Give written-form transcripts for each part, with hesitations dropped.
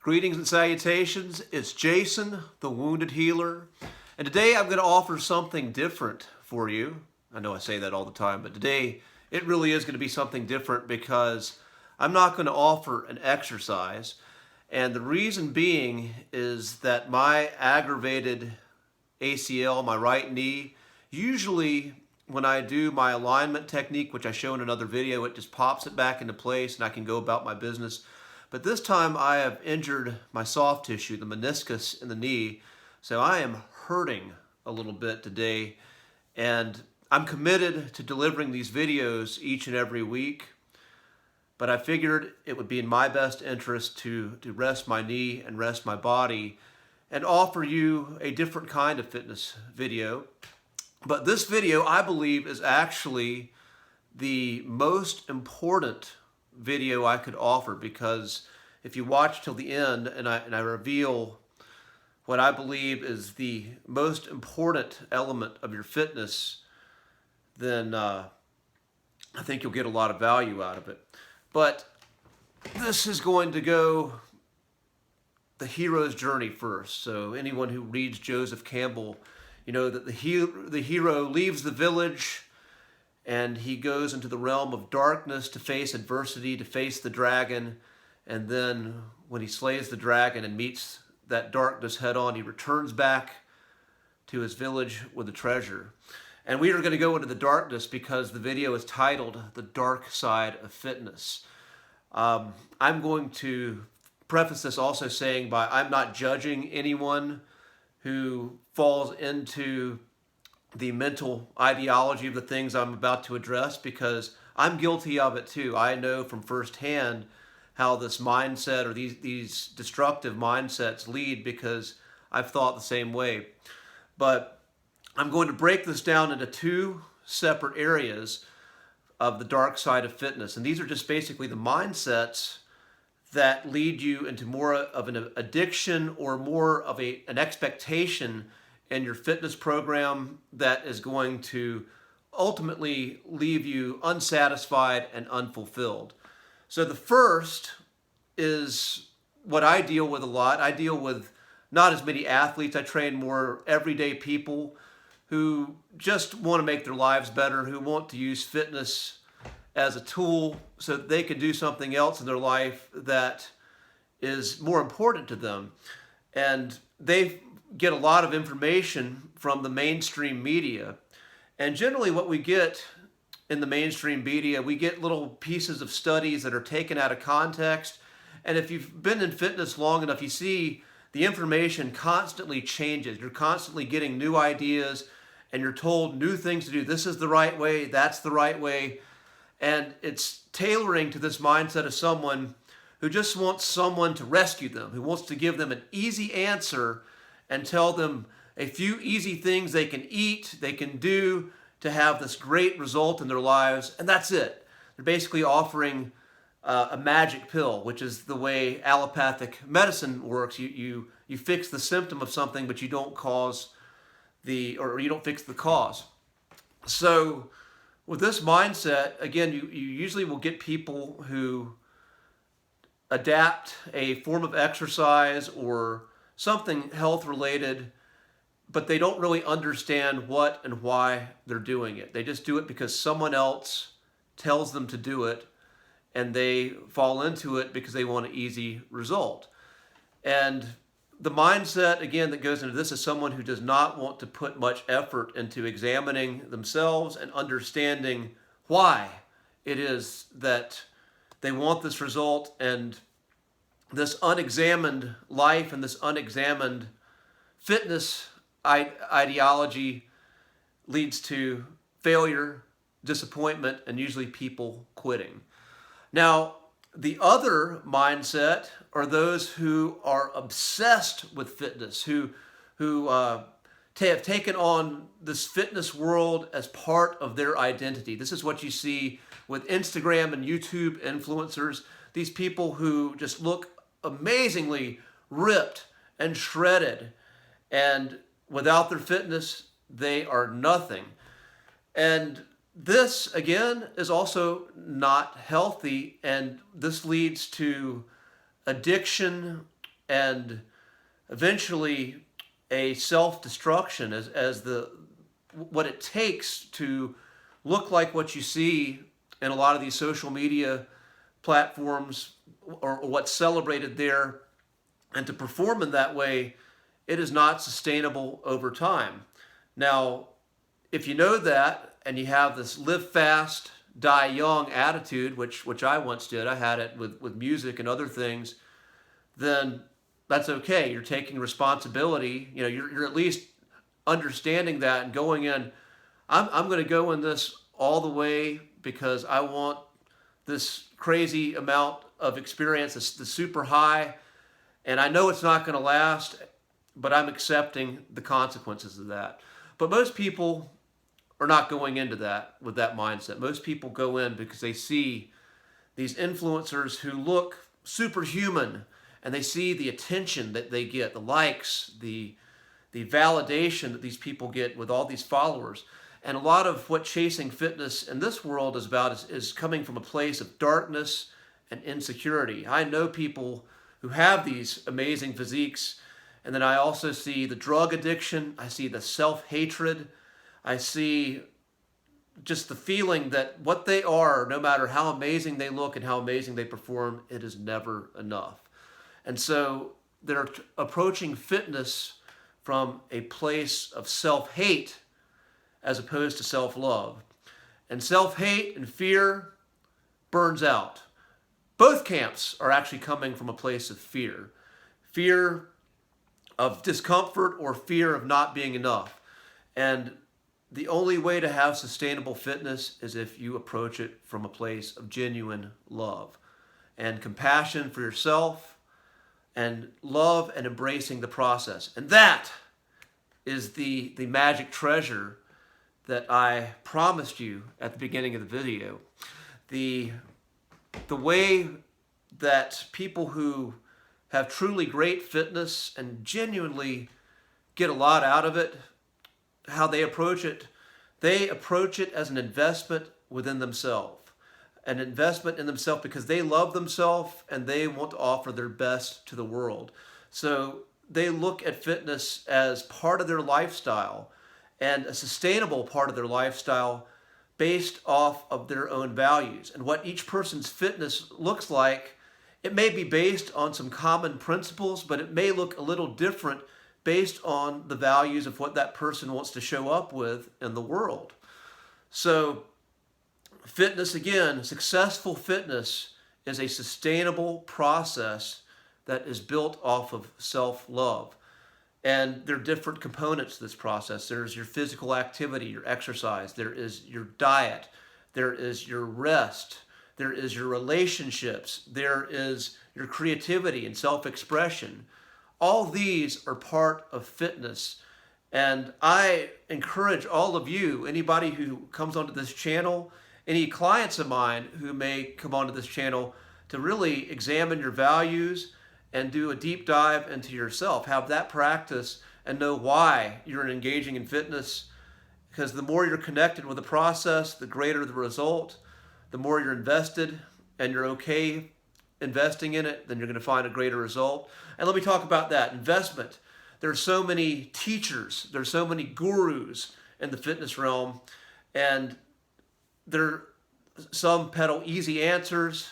Greetings and salutations. It's Jason, the Wounded Healer. And today I'm going to offer something different for you. I know I say that all the time, but today it really is going to be something different because I'm not going to offer an exercise. And the reason being is that my aggravated ACL, my right knee, usually when I do my alignment technique, which I show in another video, it just pops it back into place and I can go about my business. But this time I have injured my soft tissue, the meniscus in the knee, so I am hurting a little bit today, and I'm committed to delivering these videos each and every week, but I figured it would be in my best interest to rest my knee and rest my body and offer you a different kind of fitness video. But this video, I believe, is actually the most important video I could offer, because if you watch till the end and I reveal what I believe is the most important element of your fitness, then I think you'll get a lot of value out of it. But this is going to go the hero's journey first. So anyone who reads Joseph Campbell, you know that the hero leaves the village and he goes into the realm of darkness to face adversity, to face the dragon. And then when he slays the dragon and meets that darkness head on, he returns back to his village with a treasure. And we are going to go into the darkness because the video is titled The Dark Side of Fitness. I'm going to preface this also saying I'm not judging anyone who falls into the mental ideology of the things I'm about to address, because I'm guilty of it too. I know from firsthand how this mindset or these destructive mindsets lead, because I've thought the same way. But I'm going to break this down into two separate areas of the dark side of fitness. And these are just basically the mindsets that lead you into more of an addiction or more of an expectation in your fitness program that is going to ultimately leave you unsatisfied and unfulfilled. So the first is what I deal with a lot. I deal with not as many athletes. I train more everyday people who just want to make their lives better, who want to use fitness as a tool so that they can do something else in their life that is more important to them. And they get a lot of information from the mainstream media. And generally what we get in the mainstream media, we get little pieces of studies that are taken out of context. And if you've been in fitness long enough, you see the information constantly changes. You're constantly getting new ideas and you're told new things to do. This is the right way, that's the right way. And it's tailoring to this mindset of someone who just wants someone to rescue them, who wants to give them an easy answer and tell them a few easy things they can eat, they can do to have this great result in their lives, and that's it. They're basically offering a magic pill, which is the way allopathic medicine works. You fix the symptom of something, but you don't you don't fix the cause. So with this mindset, again, you usually will get people who adapt a form of exercise or something health related, but they don't really understand what and why they're doing it. They just do it because someone else tells them to do it, and they fall into it because they want an easy result. And the mindset, again, that goes into this is someone who does not want to put much effort into examining themselves and understanding why it is that they want this result. And this unexamined life and this unexamined fitness ideology leads to failure, disappointment, and usually people quitting. Now, the other mindset are those who are obsessed with fitness, who have taken on this fitness world as part of their identity. This is what you see with Instagram and YouTube influencers. These people who just look amazingly ripped and shredded, and without their fitness, they are nothing. And this, again, is also not healthy, and this leads to addiction and eventually a self-destruction as the what it takes to look like what you see in a lot of these social media platforms, or what's celebrated there, and to perform in that way, it is not sustainable over time. Now, if you know that and you have this live fast, die young attitude, which I once did, I had it with music and other things, then that's okay. You're taking responsibility. You know, you're at least understanding that and going in. I'm going to go in this all the way because I want this crazy amount of experience, the super high, and I know it's not going to last, but I'm accepting the consequences of that. But most people are not going into that with that mindset. Most people go in because they see these influencers who look superhuman, and they see the attention that they get, the likes, the validation that these people get with all these followers. And a lot of what chasing fitness in this world is about is coming from a place of darkness and insecurity. I know people who have these amazing physiques, and then I also see the drug addiction, I see the self-hatred, I see just the feeling that what they are, no matter how amazing they look and how amazing they perform, it is never enough. And so they're approaching fitness from a place of self-hate as opposed to self-love. And self-hate and fear burns out. Both camps are actually coming from a place of fear. Fear of discomfort or fear of not being enough. And the only way to have sustainable fitness is if you approach it from a place of genuine love and compassion for yourself and love and embracing the process. And that is the magic treasure that I promised you at the beginning of the video. The way that people who have truly great fitness and genuinely get a lot out of it, how they approach it as an investment within themselves. An investment in themselves because they love themselves and they want to offer their best to the world. So they look at fitness as part of their lifestyle and a sustainable part of their lifestyle based off of their own values. And what each person's fitness looks like, it may be based on some common principles, but it may look a little different based on the values of what that person wants to show up with in the world. So fitness, again, successful fitness is a sustainable process that is built off of self-love. And there are different components to this process. There's your physical activity, your exercise. There is your diet. There is your rest. There is your relationships. There is your creativity and self-expression. All these are part of fitness. And I encourage all of you, anybody who comes onto this channel, any clients of mine who may come onto this channel, to really examine your values and do a deep dive into yourself. Have that practice and know why you're engaging in fitness. Because the more you're connected with the process, the greater the result. The more you're invested and you're okay investing in it, then you're going to find a greater result. And let me talk about that. Investment. There are so many teachers. There are so many gurus in the fitness realm. And some peddle easy answers.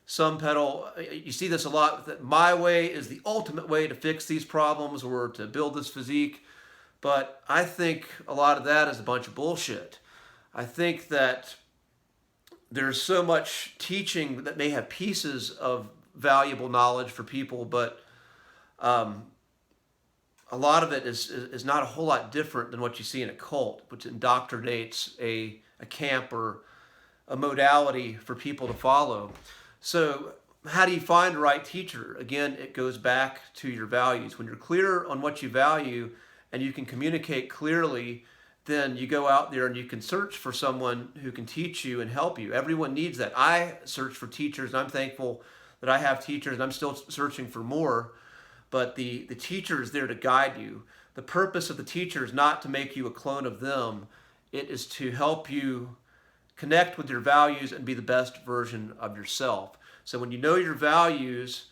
Some peddle, you see this a lot, that my way is the ultimate way to fix these problems or to build this physique. But I think a lot of that is a bunch of bullshit. I think that there's so much teaching that may have pieces of valuable knowledge for people, but a lot of it is not a whole lot different than what you see in a cult, which indoctrinates a camp or a modality for people to follow. So how do you find the right teacher? Again, it goes back to your values. When you're clear on what you value and you can communicate clearly, then you go out there and you can search for someone who can teach you and help you. Everyone needs that. I search for teachers, and I'm thankful that I have teachers, and I'm still searching for more. But the teacher is there to guide you. The purpose of the teacher is not to make you a clone of them. It is to help you connect with your values and be the best version of yourself. So when you know your values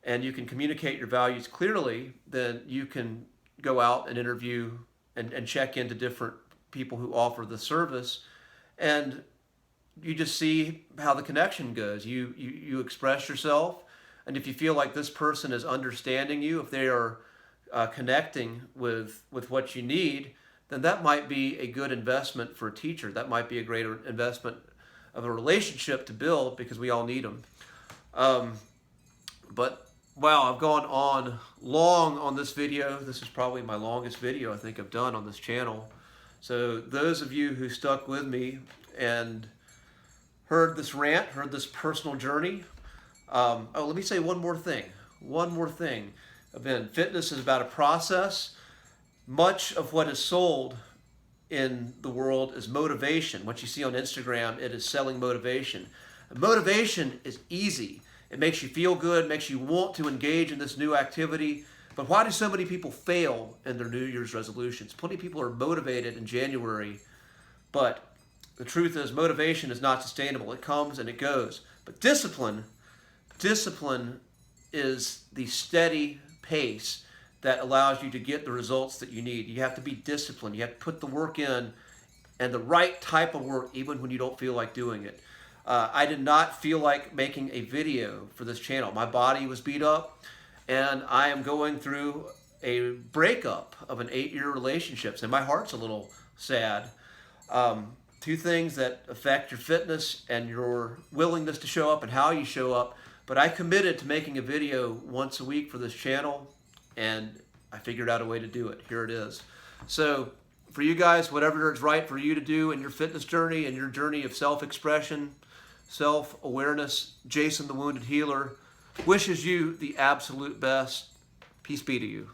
and you can communicate your values clearly, then you can go out and interview and check into different people who offer the service, and you just see how the connection goes. You express yourself, and if you feel like this person is understanding you, if they are connecting with what you need, then that might be a good investment for a teacher. That might be a greater investment of a relationship to build, because we all need them. But wow, I've gone on long on this video. This is probably my longest video I think I've done on this channel. So those of you who stuck with me and heard this rant, heard this personal journey. Let me say one more thing. Again, fitness is about a process. Much of what is sold in the world is motivation. What you see on Instagram, it is selling motivation. Motivation is easy. It makes you feel good, makes you want to engage in this new activity. But why do so many people fail in their New Year's resolutions? Plenty of people are motivated in January, but the truth is motivation is not sustainable. It comes and it goes. But discipline is the steady pace that allows you to get the results that you need. You have to be disciplined. You have to put the work in, and the right type of work, even when you don't feel like doing it. I did not feel like making a video for this channel. My body was beat up, and I am going through a breakup of an 8-year relationship, and my heart's a little sad. Two things that affect your fitness and your willingness to show up and how you show up. But I committed to making a video once a week for this channel, and I figured out a way to do it. Here it is. So for you guys, whatever is right for you to do in your fitness journey and your journey of self-expression, self-awareness, Jason the Wounded Healer wishes you the absolute best. Peace be to you.